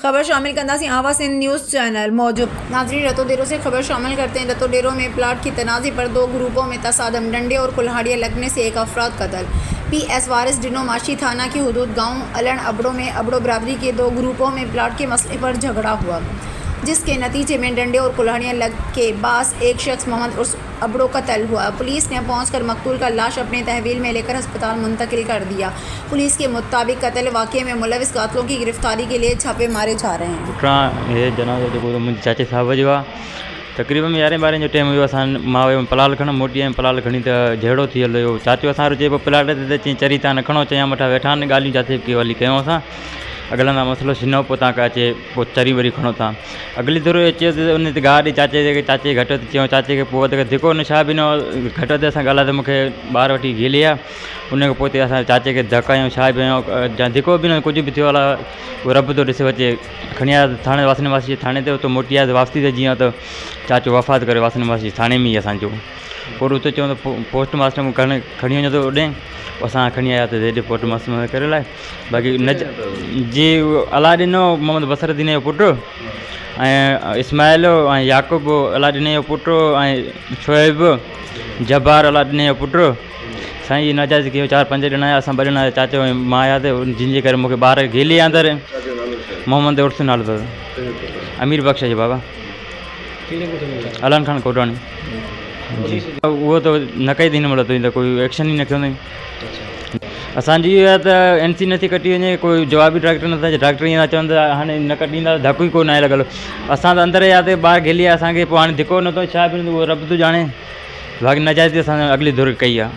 खबर शामिल कंदासी आवा सिंध न्यूज़ चैनल मौजूद। नाज़रीन, रतो डेरों से खबर शामिल करते हैं। रतो डेरों में प्लाट की तनाज़ी पर दो ग्रुपों में तसादम, डंडे और कुल्हाड़ियाँ लगने से एक अफराद कत्ल। PS वारिस डिनो माशी थाना की हदूद गाँव अलण अबड़ो में अबड़ो बरादरी के दो ग्रुपों में प्लाट के मसले पर झगड़ा हुआ, जिसके नतीजे में डंडे और कुल्हाड़ियाँ लग के बास एक शख्स मोहम्मद उर्फ अबड़ो कत्ल हुआ। पुलिस ने पहुंचकर मकतूल का लाश अपने तहवील में लेकर अस्पताल मुंतकिल कर दिया। पुलिस के मुताबिक कत्ल वाक़े में मुलविस कातलों की गिरफ्तारी के लिए छापे मारे जा रहे हैं। जनाब चाचे साहब जो तकरीबन 11-12 जो टाइम हुयो। असां मां वियुमि पलाल खणण, मोटी आयमि पलाल खणी त जहिड़ो थी हलो हुयो। चाचो असां चए पियो प्लाट ते चई चरी तव्हां न खणो, चयां मथां वेठा आहिनि ॻाल्हियूं, जाते की वली कयूं असां अगला मसलो छिनो पोइ तव्हां अचे पोइ चरी वरी खणो तव्हां। अगली दफ़ो अचे उन ते गाॾी चाचे घटि चयूं चाचे खे, पोइ धिको न छा बि न घटि ते असां ॻाल्हाए त मूंखे ॿार वठी गेली आहे। उनखां पोइ असां चाचे खे धकायूं छा बि या धिको बि न कुझु बि थियो अला उहो रब थो ॾिसे अचे। खणी आया थाणे वासनवासी थाणे ते उते मोटी आया वापसी ते जीअं त चाचो वफ़ात करे वासनवासी थाणे में ई असांजो। पोइ उते चयूं त पोस्ट मास्टर खणी वञो त होॾे, असां खणी आया त हेॾे पोस्ट मास्टर करे लाइ। बाक़ी न जी अला ॾिनो मोहम्मद बसरुद्दीन जो पुटु ऐं इस्माइल ऐं याक़ूब अला ॾिने जो पुटु ऐं शोएब जब्बार अला ॾिने जो पुटु। साईं नाजाइज़ कयो 4-5 ॼणा आया, असां 2 ॼणा चाचो ऐं मां आया ते जिनजे करे मूंखे ॿार गेली अंदरि। मोहम्मद उर्स नालो अथव, अमीर बख्श जो बाबा, अलन खान कोटवानी जी। उहो त न कई अथई, न महिल त कोई एक्शन ई न कयो अथई। असांजी इहो आहे त NC नथी कटी वञे, कोई जवाबी डॉक्टर नथा, डॉक्टर ईअं चवनि त हाणे न कटींदा, धकु ई कोन आहे लॻल। असां त अंदरि या ते ॿार गेली आहे असांखे, पोइ हाणे धिको नथो छा बि उहो रब तूं ॼाणे। बाक़ी नजाइज़ असां अॻिली धुर कई आहे।